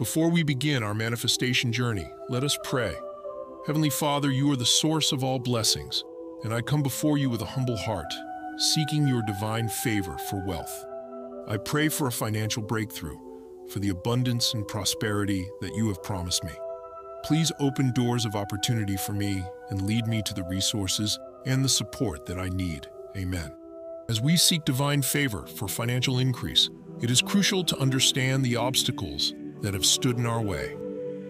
Before we begin our manifestation journey, let us pray. Heavenly Father, you are the source of all blessings, and I come before you with a humble heart, seeking your divine favor for wealth. I pray for a financial breakthrough, for the abundance and prosperity that you have promised me. Please open doors of opportunity for me and lead me to the resources and the support that I need. Amen. As we seek divine favor for financial increase, it is crucial to understand the obstacles that have stood in our way.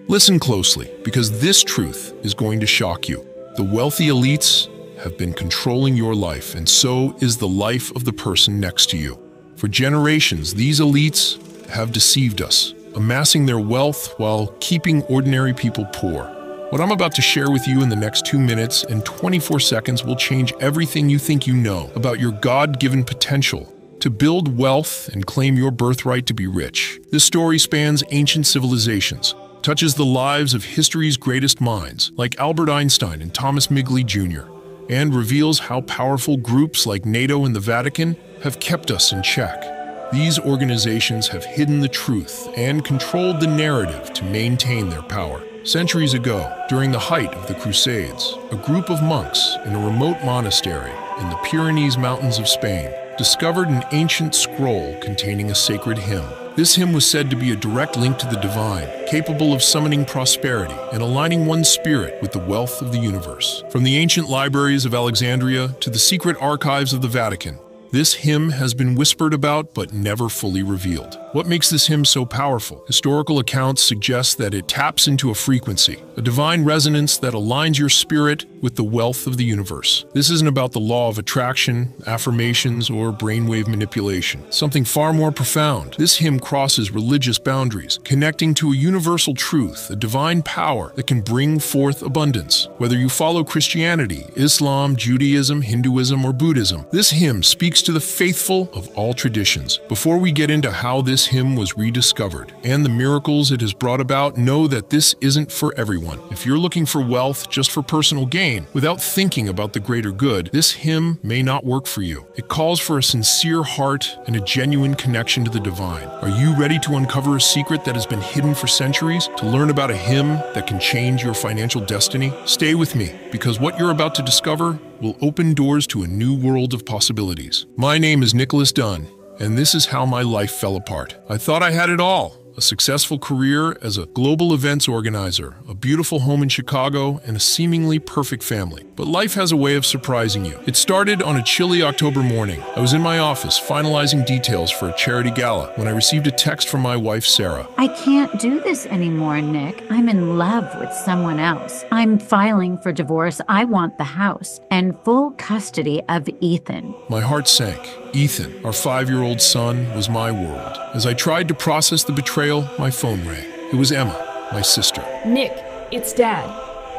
Listen closely, because this truth is going to shock you. The wealthy elites have been controlling your life, and so is the life of the person next to you. For generations, these elites have deceived us, amassing their wealth while keeping ordinary people poor. What I'm about to share with you in the next 2 minutes and 24 seconds will change everything you think you know about your God-given potential to build wealth and claim your birthright to be rich. This story spans ancient civilizations, touches the lives of history's greatest minds, like Albert Einstein and Thomas Migley Jr., and reveals how powerful groups like NATO and the Vatican have kept us in check. These organizations have hidden the truth and controlled the narrative to maintain their power. Centuries ago, during the height of the Crusades, a group of monks in a remote monastery in the Pyrenees Mountains of Spain discovered an ancient scroll containing a sacred hymn. This hymn was said to be a direct link to the divine, capable of summoning prosperity and aligning one's spirit with the wealth of the universe. From the ancient libraries of Alexandria to the secret archives of the Vatican, this hymn has been whispered about but never fully revealed. What makes this hymn so powerful? Historical accounts suggest that it taps into a frequency, a divine resonance that aligns your spirit with the wealth of the universe. This isn't about the law of attraction, affirmations, or brainwave manipulation. Something far more profound. This hymn crosses religious boundaries, connecting to a universal truth, a divine power that can bring forth abundance. Whether you follow Christianity, Islam, Judaism, Hinduism, or Buddhism, this hymn speaks to the faithful of all traditions. Before we get into how this hymn was rediscovered and the miracles it has brought about, know that this isn't for everyone. If you're looking for wealth just for personal gain, without thinking about the greater good, this hymn may not work for you. It calls for a sincere heart and a genuine connection to the divine. Are you ready to uncover a secret that has been hidden for centuries? To learn about a hymn that can change your financial destiny? Stay with me, because what you're about to discover will open doors to a new world of possibilities. My name is Nicholas Dunn, and this is how my life fell apart. I thought I had it all. A successful career as a global events organizer, a beautiful home in Chicago, and a seemingly perfect family. But life has a way of surprising you. It started on a chilly October morning. I was in my office finalizing details for a charity gala when I received a text from my wife, Sarah. I can't do this anymore, Nick. I'm in love with someone else. I'm filing for divorce. I want the house and full custody of Ethan. My heart sank. Ethan, our 5-year-old son, was my world. As I tried to process the betrayal, my phone rang. It was Emma, my sister. Nick, it's Dad.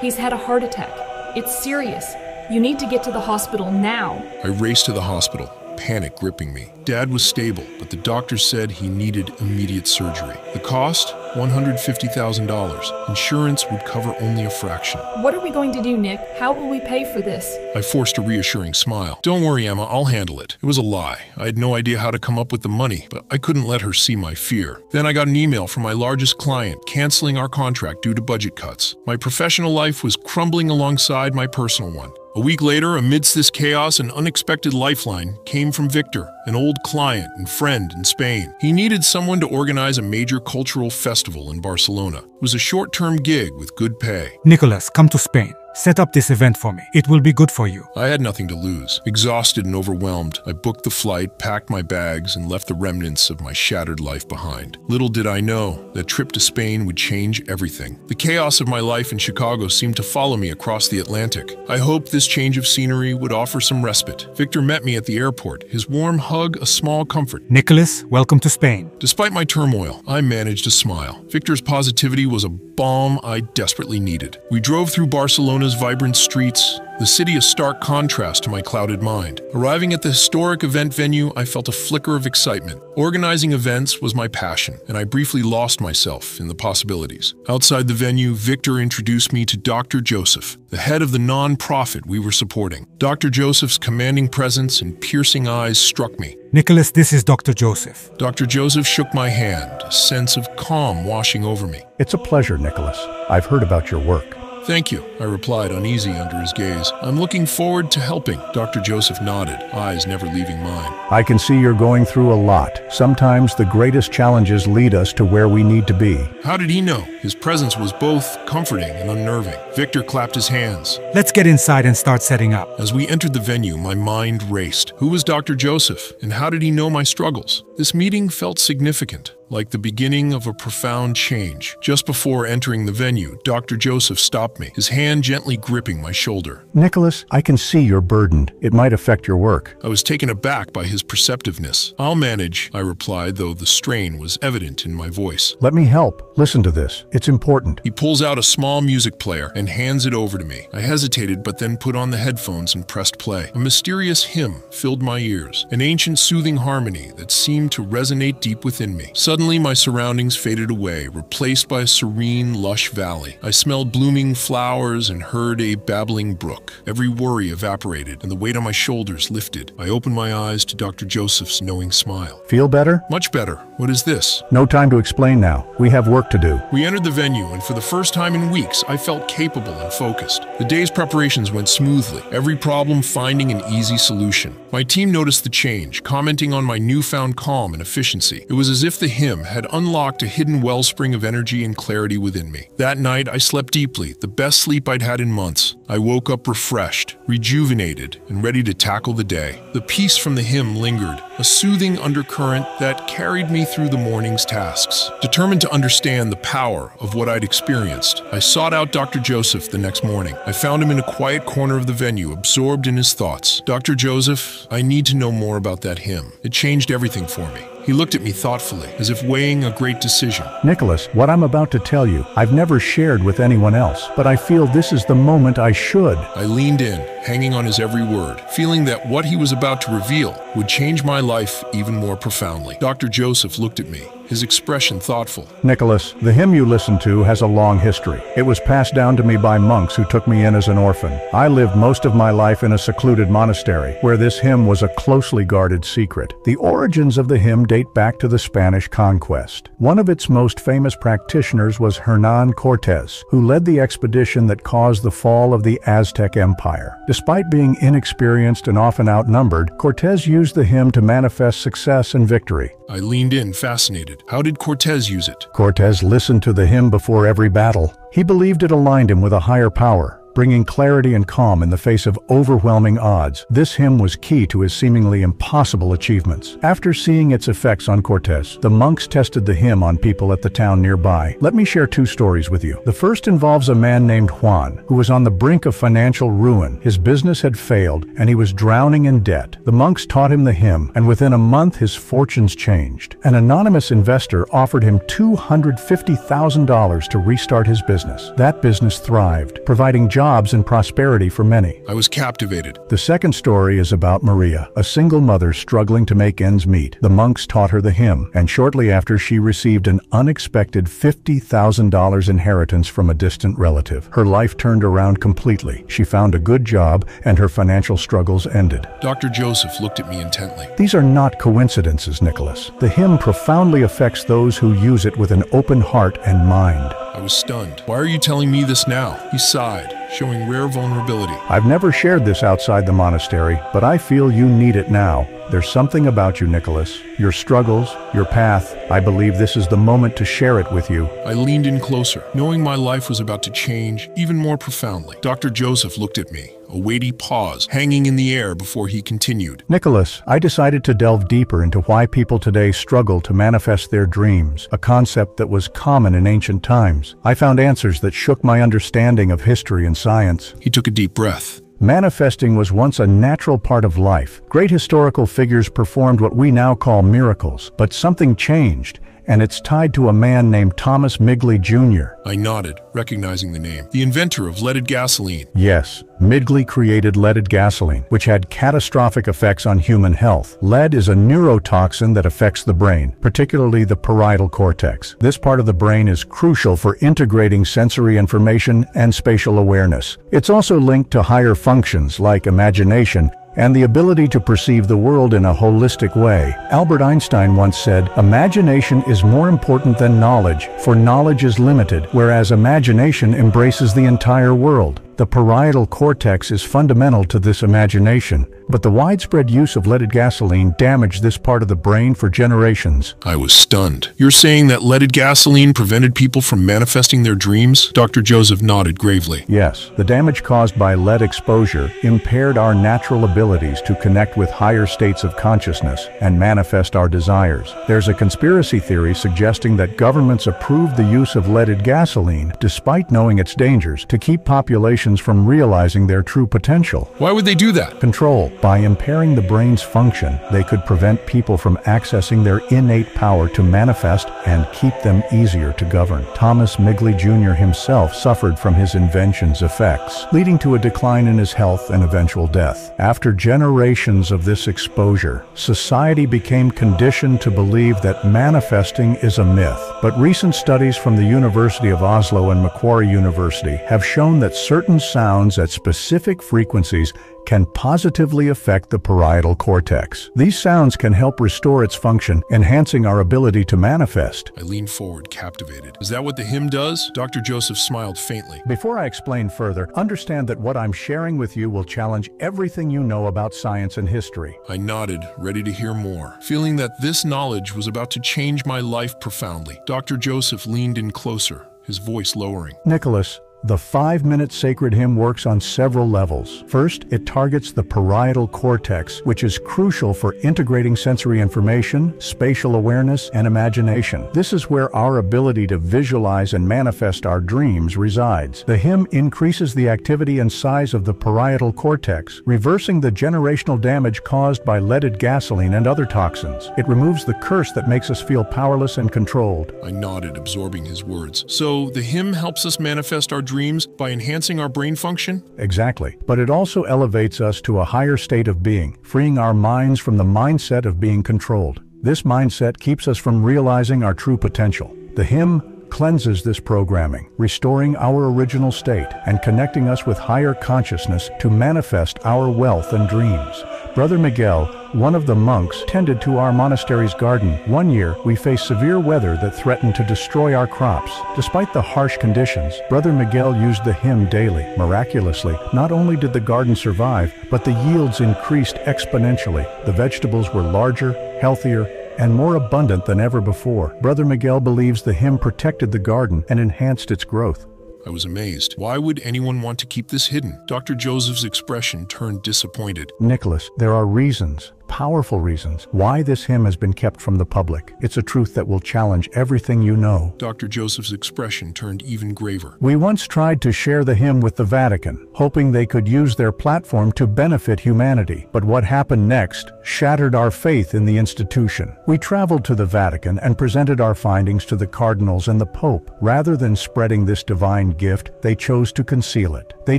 He's had a heart attack. It's serious. You need to get to the hospital now. I raced to the hospital, panic gripping me. Dad was stable, but the doctor said he needed immediate surgery. The cost? $150,000. Insurance would cover only a fraction. What are we going to do, Nick? How will we pay for this? I forced a reassuring smile. Don't worry, Emma, I'll handle it. It was a lie. I had no idea how to come up with the money, but I couldn't let her see my fear. Then I got an email from my largest client canceling our contract due to budget cuts. My professional life was crumbling alongside my personal one. A week later, amidst this chaos, an unexpected lifeline came from Victor, an old client and friend in Spain. He needed someone to organize a major cultural festival in Barcelona. It was a short-term gig with good pay. Nicholas, come to Spain. Set up this event for me. It will be good for you. I had nothing to lose. Exhausted and overwhelmed, I booked the flight, packed my bags, and left the remnants of my shattered life behind. Little did I know that trip to Spain would change everything. The chaos of my life in Chicago seemed to follow me across the Atlantic. I hoped this change of scenery would offer some respite. Victor met me at the airport, his warm hug a small comfort. Nicholas, welcome to Spain. Despite my turmoil, I managed to smile. Victor's positivity was a balm I desperately needed. We drove through Barcelona's vibrant streets, the city a stark contrast to my clouded mind. Arriving at the historic event venue, I felt a flicker of excitement. Organizing events was my passion, and I briefly lost myself in the possibilities. Outside the venue, Victor introduced me to Dr. Joseph, the head of the non-profit we were supporting. Dr. Joseph's commanding presence and piercing eyes struck me. Nicholas, this is Dr. Joseph. Dr. Joseph shook my hand, a sense of calm washing over me. It's a pleasure, Nicholas. I've heard about your work. Thank you, I replied, uneasy under his gaze. I'm looking forward to helping. Dr. Joseph nodded, eyes never leaving mine. I can see you're going through a lot. Sometimes the greatest challenges lead us to where we need to be. How did he know? His presence was both comforting and unnerving. Victor clapped his hands. Let's get inside and start setting up. As we entered the venue, my mind raced. Who was Dr. Joseph, and how did he know my struggles? This meeting felt significant, like the beginning of a profound change. Just before entering the venue, Dr. Joseph stopped me, his hand gently gripping my shoulder. Nicholas, I can see you're burdened. It might affect your work. I was taken aback by his perceptiveness. I'll manage, I replied, though the strain was evident in my voice. Let me help. Listen to this. It's important. He pulls out a small music player and hands it over to me. I hesitated, but then put on the headphones and pressed play. A mysterious hymn filled my ears, an ancient soothing harmony that seemed to resonate deep within me. Suddenly, my surroundings faded away, replaced by a serene, lush valley. I smelled blooming flowers and heard a babbling brook. Every worry evaporated, and the weight on my shoulders lifted. I opened my eyes to Dr. Joseph's knowing smile. Feel better? Much better. What is this? No time to explain now. We have work to do. We entered the venue, and for the first time in weeks, I felt capable and focused. The day's preparations went smoothly, every problem finding an easy solution. My team noticed the change, commenting on my newfound calm and efficiency. It was as if the hymn had unlocked a hidden wellspring of energy and clarity within me. That night, I slept deeply, the best sleep I'd had in months. I woke up refreshed, rejuvenated, and ready to tackle the day. The peace from the hymn lingered, a soothing undercurrent that carried me through the morning's tasks. Determined to understand the power of what I'd experienced, I sought out Dr. Joseph the next morning. I found him in a quiet corner of the venue, absorbed in his thoughts. Dr. Joseph, I need to know more about that hymn. It changed everything for me. He looked at me thoughtfully, as if weighing a great decision. Nicholas, what I'm about to tell you, I've never shared with anyone else, but I feel this is the moment I should. I leaned in, hanging on his every word, feeling that what he was about to reveal would change my life even more profoundly. Dr. Joseph looked at me, his expression thoughtful. Nicholas, the hymn you listen to has a long history. It was passed down to me by monks who took me in as an orphan. I lived most of my life in a secluded monastery, where this hymn was a closely guarded secret. The origins of the hymn date back to the Spanish conquest. One of its most famous practitioners was Hernán Cortés, who led the expedition that caused the fall of the Aztec Empire. Despite being inexperienced and often outnumbered, Cortés used the hymn to manifest success and victory. I leaned in, fascinated. How did Cortés use it? Cortés listened to the hymn before every battle. He believed it aligned him with a higher power, bringing clarity and calm in the face of overwhelming odds. This hymn was key to his seemingly impossible achievements. After seeing its effects on Cortés, the monks tested the hymn on people at the town nearby. Let me share two stories with you. The first involves a man named Juan, who was on the brink of financial ruin. His business had failed, and he was drowning in debt. The monks taught him the hymn, and within a month his fortunes changed. An anonymous investor offered him $250,000 to restart his business. That business thrived, providing jobs and prosperity for many. I was captivated. The second story is about Maria, a single mother struggling to make ends meet. The monks taught her the hymn, and shortly after she received an unexpected $50,000 inheritance from a distant relative. Her life turned around completely. She found a good job, and her financial struggles ended. Dr. Joseph looked at me intently. These are not coincidences, Nicholas. The hymn profoundly affects those who use it with an open heart and mind. I was stunned. Why are you telling me this now? He sighed, showing rare vulnerability. I've never shared this outside the monastery, but I feel you need it now. There's something about you, Nicholas. Your struggles, your path. I believe this is the moment to share it with you. I leaned in closer, knowing my life was about to change even more profoundly. Dr. Joseph looked at me, a weighty pause hanging in the air before he continued. Nicholas, I decided to delve deeper into why people today struggle to manifest their dreams, a concept that was common in ancient times. I found answers that shook my understanding of history and science. He took a deep breath. Manifesting was once a natural part of life. Great historical figures performed what we now call miracles, but something changed, and it's tied to a man named Thomas Migley Jr. I nodded, recognizing the name. The inventor of leaded gasoline. Yes, Migley created leaded gasoline, which had catastrophic effects on human health. Lead is a neurotoxin that affects the brain, particularly the parietal cortex. This part of the brain is crucial for integrating sensory information and spatial awareness. It's also linked to higher functions like imagination and the ability to perceive the world in a holistic way. Albert Einstein once said, "Imagination is more important than knowledge, for knowledge is limited, whereas imagination embraces the entire world." The parietal cortex is fundamental to this imagination, but the widespread use of leaded gasoline damaged this part of the brain for generations. I was stunned. You're saying that leaded gasoline prevented people from manifesting their dreams? Dr. Joseph nodded gravely. Yes, the damage caused by lead exposure impaired our natural abilities to connect with higher states of consciousness and manifest our desires. There's a conspiracy theory suggesting that governments approved the use of leaded gasoline, despite knowing its dangers, to keep populations from realizing their true potential. Why would they do that? Control. By impairing the brain's function, they could prevent people from accessing their innate power to manifest and keep them easier to govern. Thomas Migley Jr. himself suffered from his invention's effects, leading to a decline in his health and eventual death. After generations of this exposure, society became conditioned to believe that manifesting is a myth. But recent studies from the University of Oslo and Macquarie University have shown that certain sounds at specific frequencies can positively affect the parietal cortex. These sounds can help restore its function, enhancing our ability to manifest. I leaned forward, captivated. Is that what the hymn does? Dr. Joseph smiled faintly. Before I explain further, understand that what I'm sharing with you will challenge everything you know about science and history. I nodded, ready to hear more, feeling that this knowledge was about to change my life profoundly. Dr. Joseph leaned in closer, his voice lowering. Nicholas, the 5-minute sacred hymn works on several levels. First, it targets the parietal cortex, which is crucial for integrating sensory information, spatial awareness, and imagination. This is where our ability to visualize and manifest our dreams resides. The hymn increases the activity and size of the parietal cortex, reversing the generational damage caused by leaded gasoline and other toxins. It removes the curse that makes us feel powerless and controlled. I nodded, absorbing his words. So, the hymn helps us manifest our dreams by enhancing our brain function? Exactly. But it also elevates us to a higher state of being, freeing our minds from the mindset of being controlled. This mindset keeps us from realizing our true potential. The hymn cleanses this programming, restoring our original state and connecting us with higher consciousness to manifest our wealth and dreams. Brother Miguel, one of the monks, tended to our monastery's garden. One year, we faced severe weather that threatened to destroy our crops. Despite the harsh conditions, Brother Miguel used the hymn daily. Miraculously, not only did the garden survive, but the yields increased exponentially. The vegetables were larger, healthier, and more abundant than ever before. Brother Miguel believes the hymn protected the garden and enhanced its growth. I was amazed. Why would anyone want to keep this hidden? Dr. Joseph's expression turned disappointed. Nicholas, there are reasons, powerful reasons, why this hymn has been kept from the public. It's a truth that will challenge everything you know. Dr. Joseph's expression turned even graver. We once tried to share the hymn with the Vatican, hoping they could use their platform to benefit humanity. But what happened next shattered our faith in the institution. We traveled to the Vatican and presented our findings to the cardinals and the Pope. Rather than spreading this divine gift, they chose to conceal it. They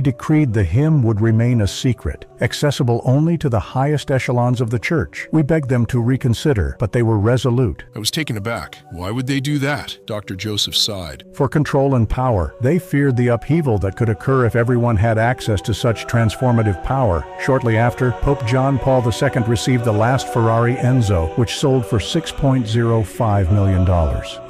decreed the hymn would remain a secret, accessible only to the highest echelons of the church. We begged them to reconsider, but they were resolute. I was taken aback. Why would they do that? Dr. Joseph sighed. For control and power. They feared the upheaval that could occur if everyone had access to such transformative power. Shortly after, Pope John Paul II received the last Ferrari Enzo, which sold for $6.05 million.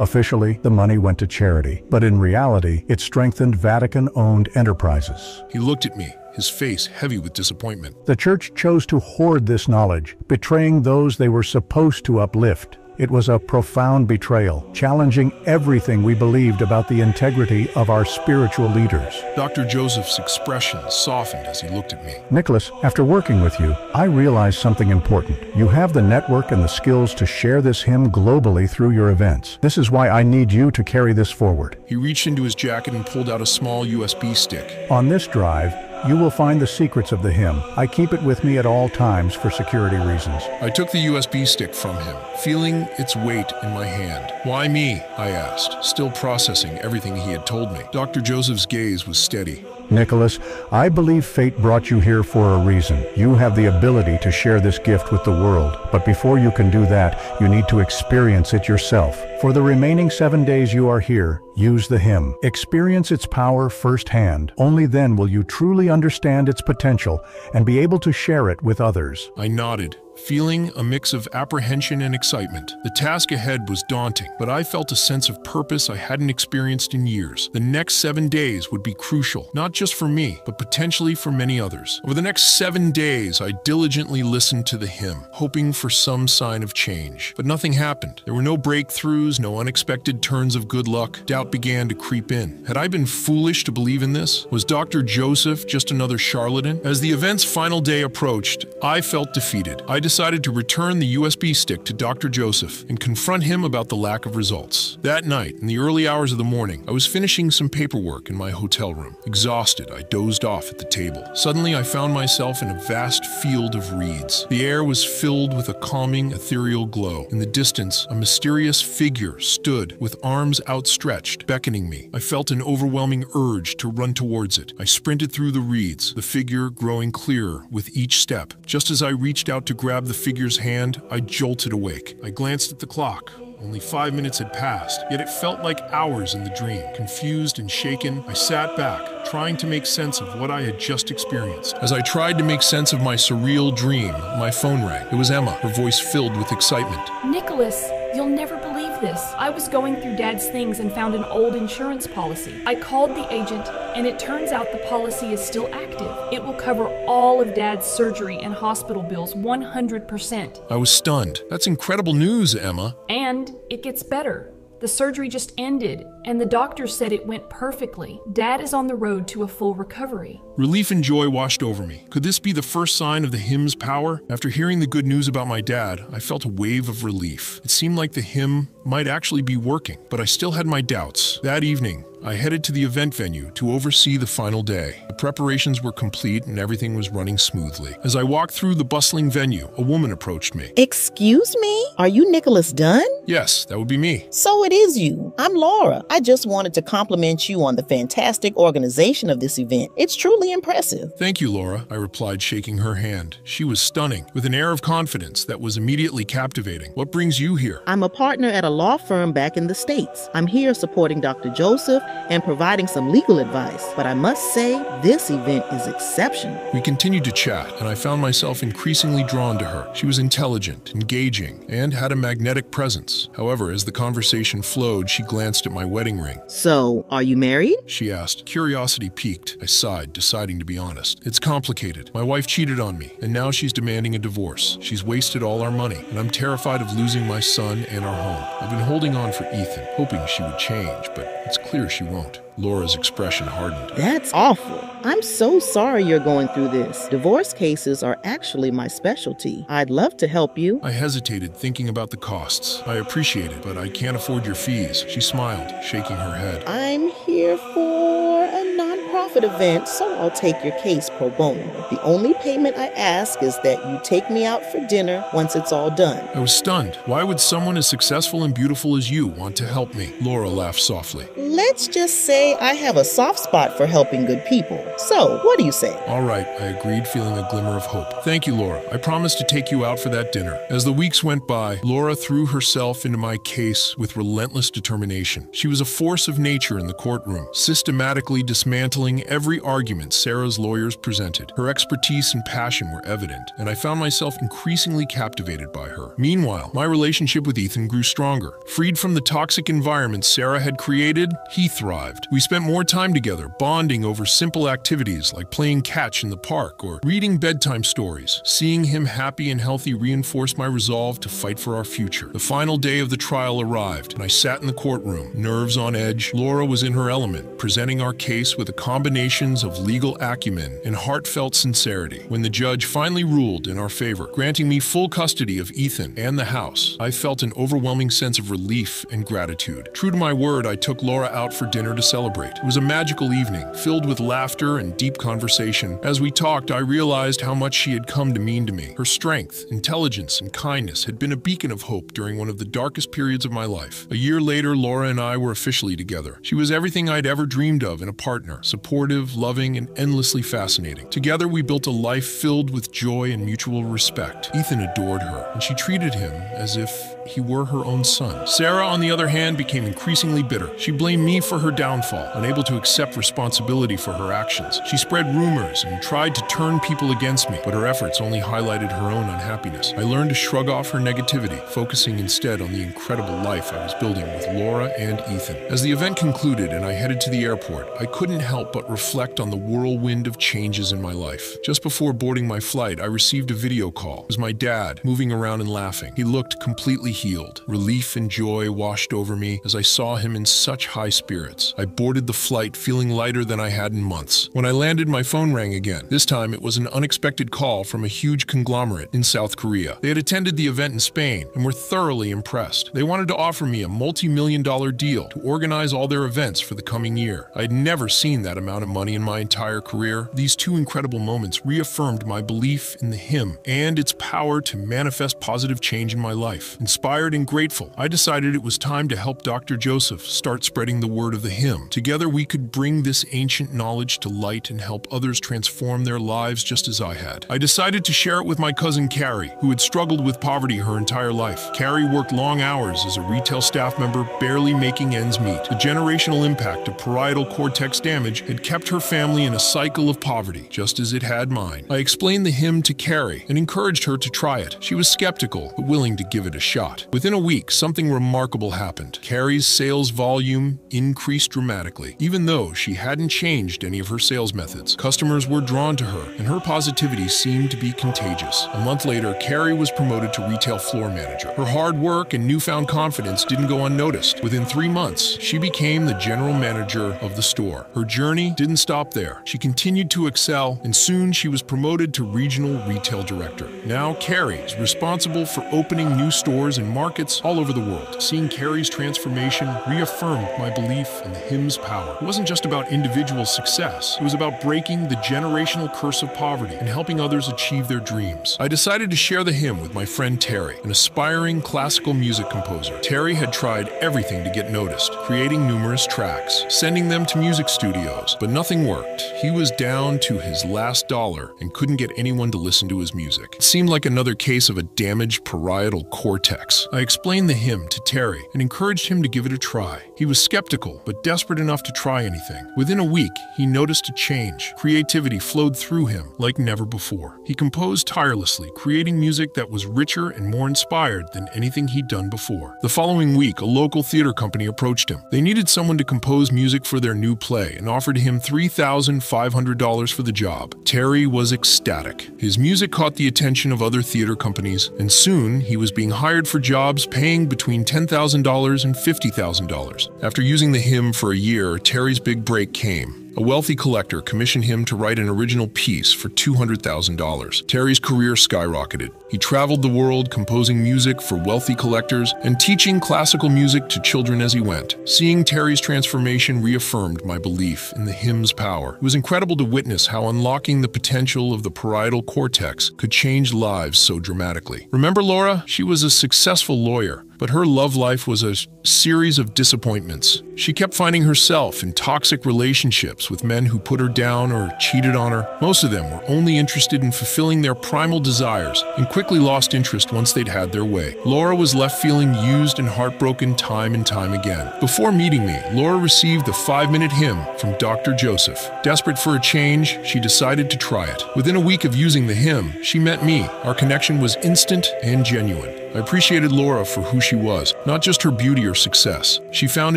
Officially, the money went to charity, but in reality, it strengthened Vatican-owned enterprises. He looked at me, his face heavy with disappointment. The church chose to hoard this knowledge, betraying those they were supposed to uplift. It was a profound betrayal, challenging everything we believed about the integrity of our spiritual leaders. Dr. Joseph's expression softened as he looked at me. Nicholas, after working with you, I realized something important. You have the network and the skills to share this hymn globally through your events. This is why I need you to carry this forward. He reached into his jacket and pulled out a small USB stick. On this drive, you will find the secrets of the hymn. I keep it with me at all times for security reasons. I took the USB stick from him, feeling its weight in my hand. Why me? I asked, still processing everything he had told me. Dr. Joseph's gaze was steady. Nicholas, I believe fate brought you here for a reason. You have the ability to share this gift with the world, but before you can do that, you need to experience it yourself. For the remaining 7 days you are here, use the hymn. Experience its power firsthand. Only then will you truly understand its potential and be able to share it with others. I nodded, feeling a mix of apprehension and excitement. The task ahead was daunting, but I felt a sense of purpose I hadn't experienced in years. The next 7 days would be crucial, not just for me, but potentially for many others. Over the next 7 days, I diligently listened to the hymn, hoping for some sign of change. But nothing happened. There were no breakthroughs, no unexpected turns of good luck. Doubt began to creep in. Had I been foolish to believe in this? Was Dr. Joseph just another charlatan? As the event's final day approached, I felt defeated. I decided to return the USB stick to Dr. Joseph and confront him about the lack of results. That night, in the early hours of the morning, I was finishing some paperwork in my hotel room. Exhausted, I dozed off at the table. Suddenly, I found myself in a vast field of reeds. The air was filled with a calming, ethereal glow. In the distance, a mysterious figure stood with arms outstretched, beckoning me. I felt an overwhelming urge to run towards it. I sprinted through the reeds, the figure growing clearer with each step. Just as I reached out to grab the figure's hand, I jolted awake. I glanced at the clock. Only 5 minutes had passed, yet it felt like hours in the dream. Confused and shaken, I sat back, trying to make sense of what I had just experienced. As I tried to make sense of my surreal dream, my phone rang. It was Emma, her voice filled with excitement. Nicholas, you'll never believe this. I was going through Dad's things and found an old insurance policy. I called the agent, and it turns out the policy is still active. It will cover all of Dad's surgery and hospital bills 100%. I was stunned. That's incredible news, Emma. And it gets better. The surgery just ended, and the doctor said it went perfectly. Dad is on the road to a full recovery. Relief and joy washed over me. Could this be the first sign of the hymn's power? After hearing the good news about my dad, I felt a wave of relief. It seemed like the hymn might actually be working, but I still had my doubts. That evening, I headed to the event venue to oversee the final day. The preparations were complete and everything was running smoothly. As I walked through the bustling venue, a woman approached me. Excuse me? Are you Nicholas Dunn? Yes, that would be me. So it is you. I'm Laura. I just wanted to compliment you on the fantastic organization of this event. It's truly impressive. Thank you, Laura, I replied, shaking her hand. She was stunning, with an air of confidence that was immediately captivating. What brings you here? I'm a partner at a law firm back in the States. I'm here supporting Dr. Joseph and providing some legal advice. But I must say, this event is exceptional. We continued to chat, and I found myself increasingly drawn to her. She was intelligent, engaging, and had a magnetic presence. However, as the conversation flowed, she glanced at my wedding ring. So, are you married? She asked. Curiosity piqued. I sighed, deciding to be honest. It's complicated. My wife cheated on me, and now she's demanding a divorce. She's wasted all our money, and I'm terrified of losing my son and our home. I've been holding on for Ethan, hoping she would change, but it's clear she won't. Laura's expression hardened. That's awful. I'm so sorry you're going through this. Divorce cases are actually my specialty. I'd love to help you. I hesitated, thinking about the costs. I appreciate it, but I can't afford your fees. She smiled, shaking her head. I'm here for a nonprofit event, so I'll take your case pro bono. The only payment I ask is that you take me out for dinner once it's all done. I was stunned. Why would someone as successful and beautiful as you want to help me? Laura laughed softly. Let's just say I have a soft spot for helping good people. So, what do you say? All right, I agreed, feeling a glimmer of hope. Thank you, Laura. I promise to take you out for that dinner. As the weeks went by, Laura threw herself into my case with relentless determination. She was a force of nature in the courtroom, systematically dismantling every argument Sarah's lawyers presented. Her expertise and passion were evident, and I found myself increasingly captivated by her. Meanwhile, my relationship with Ethan grew stronger. Freed from the toxic environment Sarah had created, he thrived. We spent more time together, bonding over simple activities like playing catch in the park or reading bedtime stories. Seeing him happy and healthy reinforced my resolve to fight for our future. The final day of the trial arrived, and I sat in the courtroom, nerves on edge. Laura was in her element, presenting our case with a combinations of legal acumen and heartfelt sincerity. When the judge finally ruled in our favor, granting me full custody of Ethan and the house, I felt an overwhelming sense of relief and gratitude. True to my word, I took Laura out for dinner to celebrate. It was a magical evening, filled with laughter and deep conversation. As we talked, I realized how much she had come to mean to me. Her strength, intelligence, and kindness had been a beacon of hope during one of the darkest periods of my life. A year later, Laura and I were officially together. She was everything I'd ever dreamed of in a partner, supportive, supportive, loving, and endlessly fascinating. Together, we built a life filled with joy and mutual respect. Ethan adored her, and she treated him as if he were her own son. Sarah, on the other hand, became increasingly bitter. She blamed me for her downfall, unable to accept responsibility for her actions. She spread rumors and tried to turn people against me, but her efforts only highlighted her own unhappiness. I learned to shrug off her negativity, focusing instead on the incredible life I was building with Laura and Ethan. As the event concluded and I headed to the airport, I couldn't help but reflect on the whirlwind of changes in my life. Just before boarding my flight, I received a video call. It was my dad, moving around and laughing. He looked completely healed. Relief and joy washed over me as I saw him in such high spirits. I boarded the flight feeling lighter than I had in months. When I landed, my phone rang again. This time, it was an unexpected call from a huge conglomerate in South Korea. They had attended the event in Spain and were thoroughly impressed. They wanted to offer me a multi-million-dollar deal to organize all their events for the coming year. I had never seen that amount of money in my entire career. These two incredible moments reaffirmed my belief in the hymn and its power to manifest positive change in my life. Inspired and grateful, I decided it was time to help Dr. Joseph start spreading the word of the hymn. Together, we could bring this ancient knowledge to light and help others transform their lives just as I had. I decided to share it with my cousin Carrie, who had struggled with poverty her entire life. Carrie worked long hours as a retail staff member, barely making ends meet. The generational impact of parietal cortex damage had kept her family in a cycle of poverty, just as it had mine. I explained the hymn to Carrie and encouraged her to try it. She was skeptical, but willing to give it a shot. Within a week, something remarkable happened. Carrie's sales volume increased dramatically. Even though she hadn't changed any of her sales methods, customers were drawn to her, and her positivity seemed to be contagious. A month later, Carrie was promoted to retail floor manager. Her hard work and newfound confidence didn't go unnoticed. Within 3 months, she became the general manager of the store. Her journey didn't stop there. She continued to excel, and soon she was promoted to regional retail director. Now, Carrie is responsible for opening new stores and markets all over the world. Seeing Carrie's transformation reaffirmed my belief in the hymn's power. It wasn't just about individual success. It was about breaking the generational curse of poverty and helping others achieve their dreams. I decided to share the hymn with my friend Terry, an aspiring classical music composer. Terry had tried everything to get noticed, creating numerous tracks, sending them to music studios, but nothing worked. He was down to his last dollar and couldn't get anyone to listen to his music. It seemed like another case of a damaged parietal cortex. I explained the hymn to Terry and encouraged him to give it a try. He was skeptical, but desperate enough to try anything. Within a week, he noticed a change. Creativity flowed through him like never before. He composed tirelessly, creating music that was richer and more inspired than anything he'd done before. The following week, a local theater company approached him. They needed someone to compose music for their new play and offered him $3,500 for the job. Terry was ecstatic. His music caught the attention of other theater companies, and soon he was being hired for jobs paying between $10,000 and $50,000. After using the hymn for a year, Terry's big break came. A wealthy collector commissioned him to write an original piece for $200,000. Terry's career skyrocketed. He traveled the world composing music for wealthy collectors and teaching classical music to children as he went. Seeing Terry's transformation reaffirmed my belief in the hymn's power. It was incredible to witness how unlocking the potential of the parietal cortex could change lives so dramatically. Remember Laura? She was a successful lawyer, but her love life was a series of disappointments. She kept finding herself in toxic relationships with men who put her down or cheated on her. Most of them were only interested in fulfilling their primal desires and quickly lost interest once they'd had their way. Laura was left feeling used and heartbroken time and time again. Before meeting me, Laura received the 5-minute hymn from Dr. Joseph. Desperate for a change, she decided to try it. Within a week of using the hymn, she met me. Our connection was instant and genuine. I appreciated Laura for who she was, not just her beauty or success. She found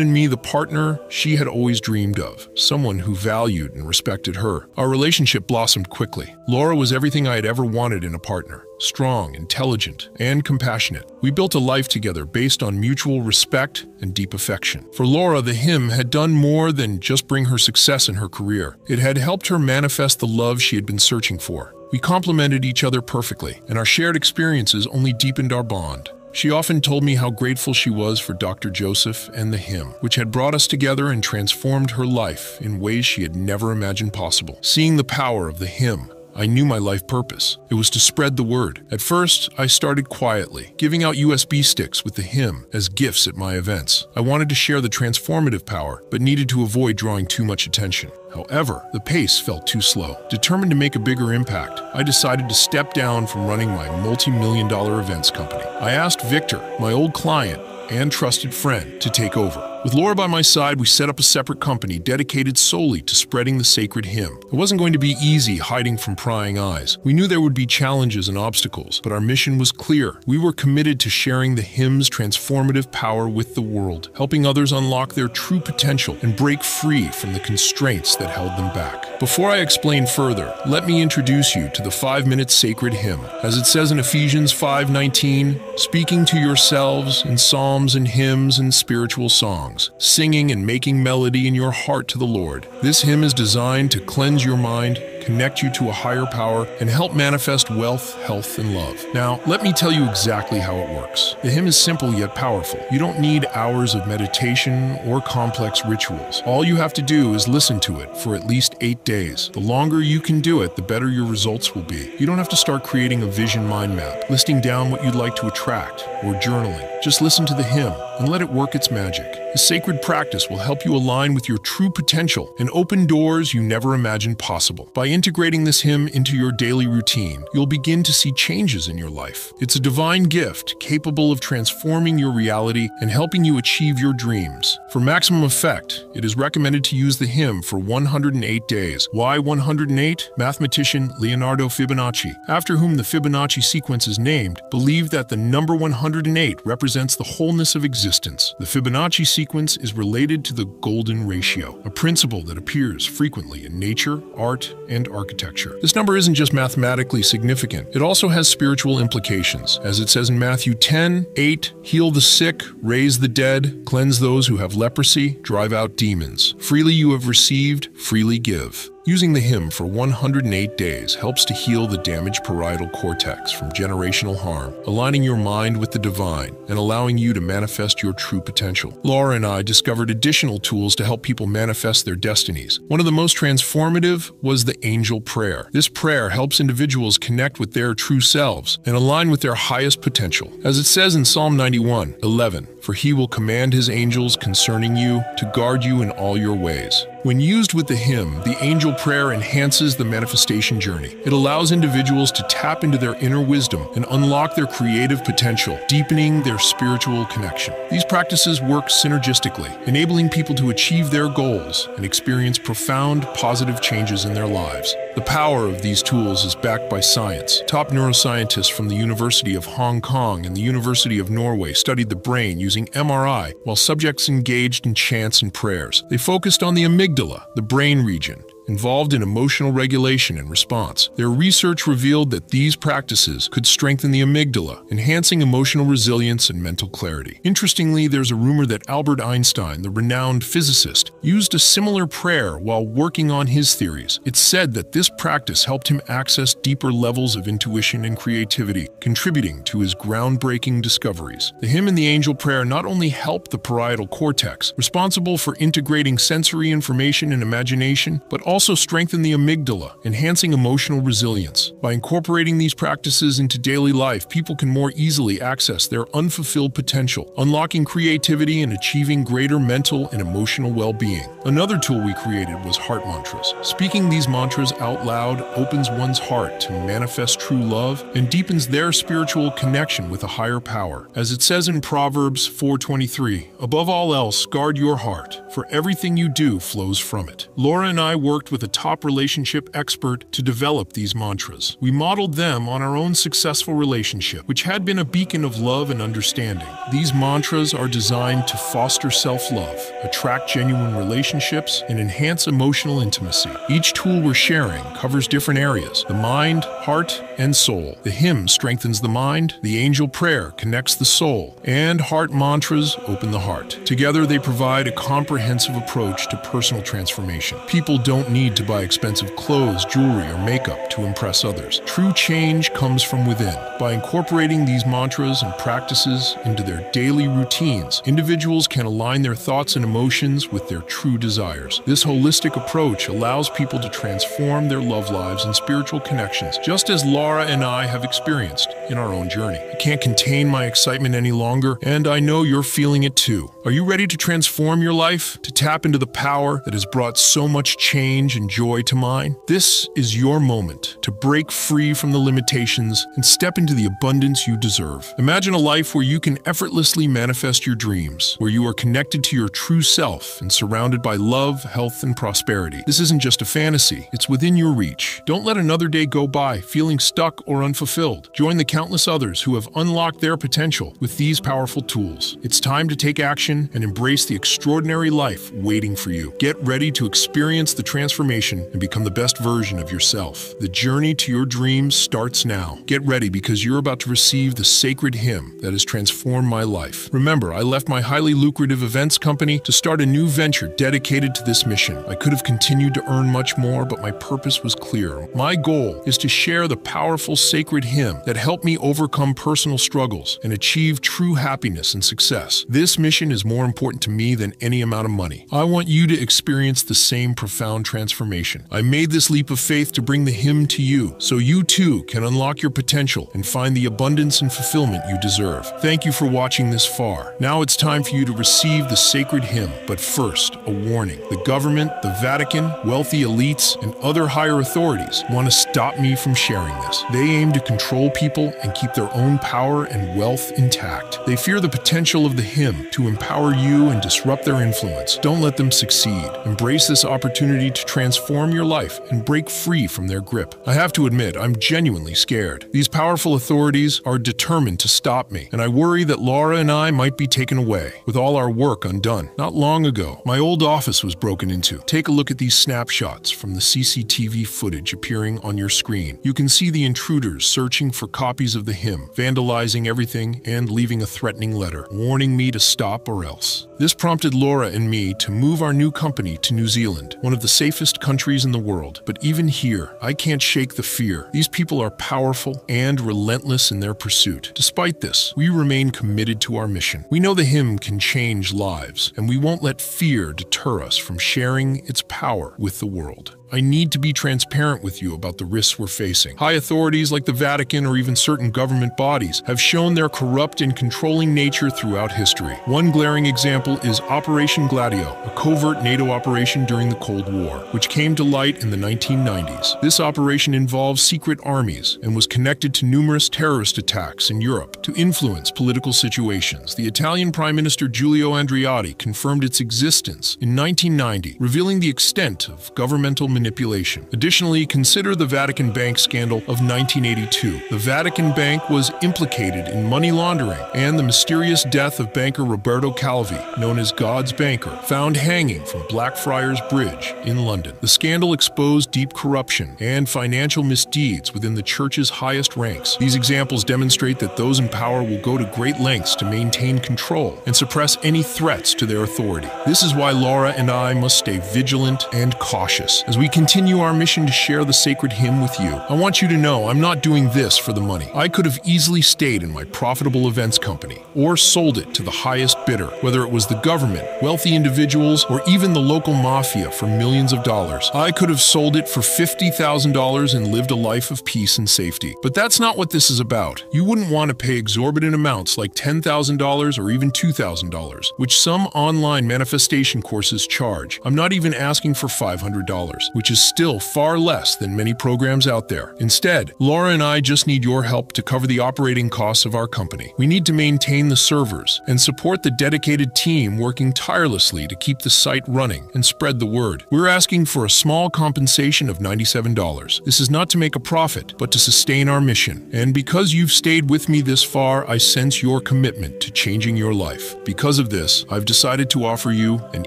in me the partner she had always dreamed of, someone who valued and respected her. Our relationship blossomed quickly. Laura was everything I had ever wanted in a partner. Strong, intelligent, and compassionate. We built a life together based on mutual respect and deep affection. For Laura, the hymn had done more than just bring her success in her career. It had helped her manifest the love she had been searching for. We complemented each other perfectly, and our shared experiences only deepened our bond. She often told me how grateful she was for Dr. Joseph and the hymn, which had brought us together and transformed her life in ways she had never imagined possible. Seeing the power of the hymn I knew my life purpose. It was to spread the word. At first, I started quietly, giving out USB sticks with the hymn as gifts at my events. I wanted to share the transformative power, but needed to avoid drawing too much attention. However, the pace felt too slow. Determined to make a bigger impact, I decided to step down from running my multi-million-dollar events company. I asked Victor, my old client and trusted friend, to take over. With Laura by my side, we set up a separate company dedicated solely to spreading the sacred hymn. It wasn't going to be easy hiding from prying eyes. We knew there would be challenges and obstacles, but our mission was clear. We were committed to sharing the hymn's transformative power with the world, helping others unlock their true potential and break free from the constraints that held them back. Before I explain further, let me introduce you to the 5-minute sacred hymn. As it says in Ephesians 5:19, speaking to yourselves in psalms and hymns and spiritual songs, singing and making melody in your heart to the Lord. This hymn is designed to cleanse your mind, connect you to a higher power, and help manifest wealth, health, and love. Now, let me tell you exactly how it works. The hymn is simple yet powerful. You don't need hours of meditation or complex rituals. All you have to do is listen to it for at least 8 days. The longer you can do it, the better your results will be. You don't have to start creating a vision mind map, listing down what you'd like to attract, or journaling. Just listen to the hymn and let it work its magic. This sacred practice will help you align with your true potential and open doors you never imagined possible. By integrating this hymn into your daily routine, you'll begin to see changes in your life. It's a divine gift capable of transforming your reality and helping you achieve your dreams. For maximum effect, it is recommended to use the hymn for 108 days. Why 108? Mathematician Leonardo Fibonacci, after whom the Fibonacci sequence is named, believed that the number 108 represents the wholeness of existence. The Fibonacci sequence is related to the golden ratio, a principle that appears frequently in nature, art, and architecture. This number isn't just mathematically significant, it also has spiritual implications. As it says in Matthew 10:8, heal the sick, raise the dead, cleanse those who have leprosy, drive out demons. Freely you have received, freely give. Using the hymn for 108 days helps to heal the damaged parietal cortex from generational harm, aligning your mind with the divine and allowing you to manifest your true potential. Laura and I discovered additional tools to help people manifest their destinies. One of the most transformative was the angel prayer. This prayer helps individuals connect with their true selves and align with their highest potential. As it says in Psalm 91:11, for he will command his angels concerning you to guard you in all your ways. When used with the hymn, the angel prayer enhances the manifestation journey. It allows individuals to tap into their inner wisdom and unlock their creative potential, deepening their spiritual connection. These practices work synergistically, enabling people to achieve their goals and experience profound, positive changes in their lives. The power of these tools is backed by science. Top neuroscientists from the University of Hong Kong and the University of Norway studied the brain using MRI while subjects engaged in chants and prayers. They focused on the amygdala, the brain region, involved in emotional regulation and response. Their research revealed that these practices could strengthen the amygdala, enhancing emotional resilience and mental clarity. Interestingly, there's a rumor that Albert Einstein, the renowned physicist, used a similar prayer while working on his theories. It's said that this practice helped him access deeper levels of intuition and creativity, contributing to his groundbreaking discoveries. The hymn and the angel prayer not only help the parietal cortex, responsible for integrating sensory information and imagination, but also strengthen the amygdala, enhancing emotional resilience. By incorporating these practices into daily life, people can more easily access their unfulfilled potential, unlocking creativity and achieving greater mental and emotional well-being. Another tool we created was heart mantras. Speaking these mantras out loud opens one's heart to manifest true love and deepens their spiritual connection with a higher power. As it says in Proverbs 4:23, above all else, guard your heart, for everything you do flows from it. Laura and I worked with a top relationship expert to develop these mantras. We modeled them on our own successful relationship, which had been a beacon of love and understanding. These mantras are designed to foster self-love, attract genuine relationships, and enhance emotional intimacy. Each tool we're sharing covers different areas: the mind, heart, and soul. The hymn strengthens the mind, the angel prayer connects the soul, and heart mantras open the heart. Together, they provide a comprehensive approach to personal transformation. People don't don't need to buy expensive clothes, jewelry, or makeup to impress others. True change comes from within. By incorporating these mantras and practices into their daily routines, individuals can align their thoughts and emotions with their true desires. This holistic approach allows people to transform their love lives and spiritual connections, just as Laura and I have experienced in our own journey. I can't contain my excitement any longer, and I know you're feeling it too. Are you ready to transform your life, to tap into the power that has brought so much change and joy to mine? This is your moment to break free from the limitations and step into the abundance you deserve. Imagine a life where you can effortlessly manifest your dreams, where you are connected to your true self and surrounded by love, health, and prosperity. This isn't just a fantasy, it's within your reach. Don't let another day go by feeling stuck or unfulfilled. Join the countless others who have unlocked their potential with these powerful tools. It's time to take action and embrace the extraordinary life waiting for you. Get ready to experience the transformation and become the best version of yourself. The journey to your dreams starts now. Get ready because you're about to receive the sacred hymn that has transformed my life. Remember, I left my highly lucrative events company to start a new venture dedicated to this mission. I could have continued to earn much more, but my purpose was clear. My goal is to share the powerful sacred hymn that helped me overcome personal struggles and achieve true happiness and success. This mission is more important to me than any amount of money. I want you to experience the same profound transformation. I made this leap of faith to bring the hymn to you, so you too can unlock your potential and find the abundance and fulfillment you deserve. Thank you for watching this far. Now it's time for you to receive the sacred hymn. But first, a warning. The government, the Vatican, wealthy elites, and other higher authorities want to stop me from sharing this. They aim to control people and keep their own power and wealth intact. They fear the potential of the hymn to empower you and disrupt their influence. Don't let them succeed. Embrace this opportunity to transform your life and break free from their grip. I have to admit, I'm genuinely scared. These powerful authorities are determined to stop me, and I worry that Laura and I might be taken away, with all our work undone. Not long ago, my old office was broken into. Take a look at these snapshots from the CCTV footage appearing on your screen. You can see the intruders searching for copies of the hymn, vandalizing everything, and leaving a threatening letter, warning me to stop or else. This prompted Laura and me to move our new company to New Zealand, one of the safest countries in the world. But even here, I can't shake the fear. These people are powerful and relentless in their pursuit. Despite this, we remain committed to our mission. We know the hymn can change lives, and we won't let fear deter us from sharing its power with the world. I need to be transparent with you about the risks we're facing. High authorities like the Vatican or even certain government bodies have shown their corrupt and controlling nature throughout history. One glaring example is Operation Gladio, a covert NATO operation during the Cold War, which came to light in the 1990s. This operation involved secret armies and was connected to numerous terrorist attacks in Europe to influence political situations. The Italian Prime Minister Giulio Andreotti confirmed its existence in 1990, revealing the extent of governmental manipulation. Additionally, consider the Vatican Bank scandal of 1982. The Vatican Bank was implicated in money laundering, and the mysterious death of banker Roberto Calvi, known as God's Banker, found hanging from Blackfriars Bridge in London. The scandal exposed deep corruption and financial misdeeds within the church's highest ranks. These examples demonstrate that those in power will go to great lengths to maintain control and suppress any threats to their authority. This is why Laura and I must stay vigilant and cautious as we continue our mission to share the sacred hymn with you. I want you to know I'm not doing this for the money. I could have easily stayed in my profitable events company or sold it to the highest bidder, whether it was the government, wealthy individuals, or even the local mafia for millions of dollars. I could have sold it for $50,000 and lived a life of peace and safety. But that's not what this is about. You wouldn't want to pay exorbitant amounts like $10,000 or even $2,000, which some online manifestation courses charge. I'm not even asking for $500, which is still far less than many programs out there. Instead, Laura and I just need your help to cover the operating costs of our company. We need to maintain the servers and support the dedicated team working tirelessly to keep the site running and spread the word. We're asking for a small compensation of $97. This is not to make a profit, but to sustain our mission. And because you've stayed with me this far, I sense your commitment to changing your life. Because of this, I've decided to offer you an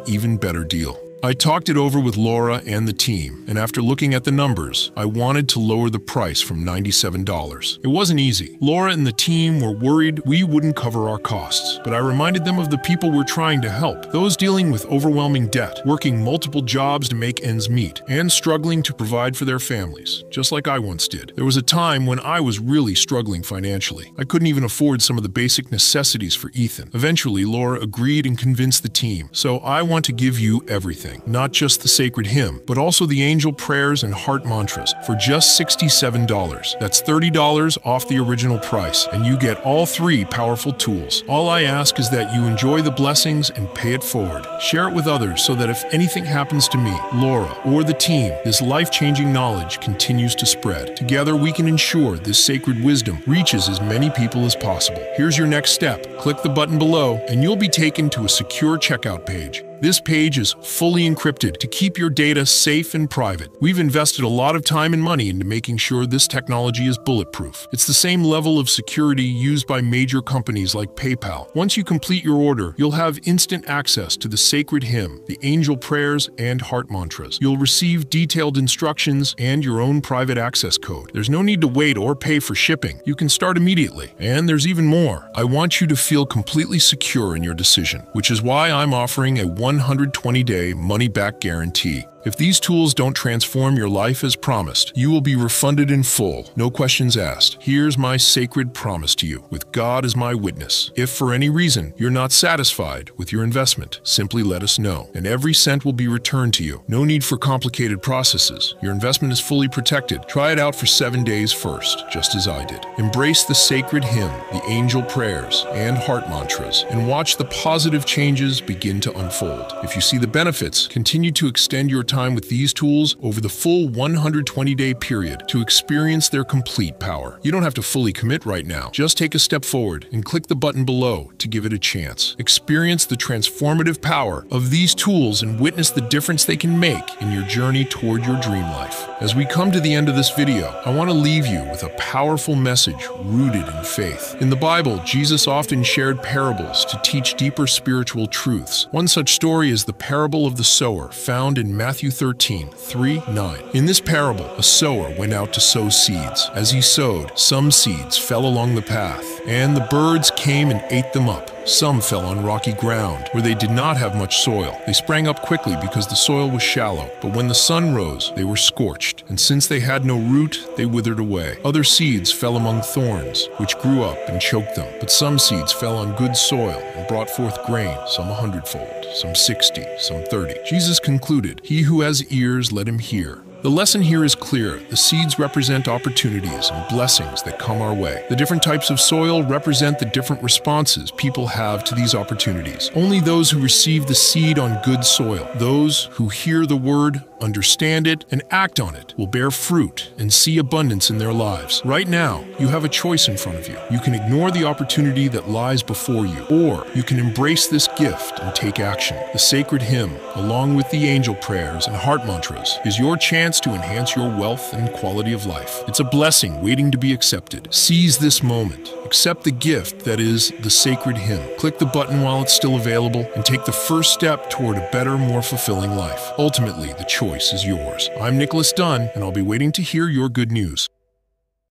even better deal. I talked it over with Laura and the team, and after looking at the numbers, I wanted to lower the price from $97. It wasn't easy. Laura and the team were worried we wouldn't cover our costs, but I reminded them of the people we're trying to help, those dealing with overwhelming debt, working multiple jobs to make ends meet, and struggling to provide for their families, just like I once did. There was a time when I was really struggling financially. I couldn't even afford some of the basic necessities for Ethan. Eventually, Laura agreed and convinced the team. So I want to give you everything, not just the sacred hymn, but also the angel prayers and heart mantras for just $67. That's $30 off the original price, and you get all 3 powerful tools. All I ask is that you enjoy the blessings and pay it forward. Share it with others so that if anything happens to me, Laura, or the team, this life-changing knowledge continues to spread. Together, we can ensure this sacred wisdom reaches as many people as possible. Here's your next step. Click the button below, and you'll be taken to a secure checkout page. This page is fully encrypted to keep your data safe and private. We've invested a lot of time and money into making sure this technology is bulletproof. It's the same level of security used by major companies like PayPal. Once you complete your order, you'll have instant access to the sacred hymn, the angel prayers, and heart mantras. You'll receive detailed instructions and your own private access code. There's no need to wait or pay for shipping. You can start immediately. And there's even more. I want you to feel completely secure in your decision, which is why I'm offering a 120-day money-back guarantee. If these tools don't transform your life as promised, you will be refunded in full, no questions asked. Here's my sacred promise to you, with God as my witness. If for any reason you're not satisfied with your investment, simply let us know, and every cent will be returned to you. No need for complicated processes. Your investment is fully protected. Try it out for 7 days first, just as I did. Embrace the sacred hymn, the angel prayers, and heart mantras, and watch the positive changes begin to unfold. If you see the benefits, continue to extend your time with these tools over the full 120-day period to experience their complete power. You don't have to fully commit right now. Just take a step forward and click the button below to give it a chance. Experience the transformative power of these tools and witness the difference they can make in your journey toward your dream life. As we come to the end of this video, I want to leave you with a powerful message rooted in faith. In the Bible, Jesus often shared parables to teach deeper spiritual truths. One such story is the parable of the sower, found in Matthew 13:3-9. In this parable, a sower went out to sow seeds. As he sowed, some seeds fell along the path, and the birds came and ate them up. Some fell on rocky ground, where they did not have much soil. They sprang up quickly because the soil was shallow, but when the sun rose, they were scorched, and since they had no root, they withered away. Other seeds fell among thorns, which grew up and choked them. But some seeds fell on good soil and brought forth grain, some 100-fold, some 60, some 30. Jesus concluded, "He who has ears, let him hear." The lesson here is clear. The seeds represent opportunities and blessings that come our way. The different types of soil represent the different responses people have to these opportunities. Only those who receive the seed on good soil, those who hear the word, understand it, and act on it, will bear fruit and see abundance in their lives. Right now, you have a choice in front of you. You can ignore the opportunity that lies before you, or you can embrace this gift and take action. The sacred hymn, along with the angel prayers and heart mantras, is your chance to enhance your wealth and quality of life. It's a blessing waiting to be accepted. Seize this moment. Accept the gift that is the sacred hymn. Click the button while it's still available and take the first step toward a better, more fulfilling life. Ultimately, the choice is yours. I'm Nicholas Dunn, and I'll be waiting to hear your good news.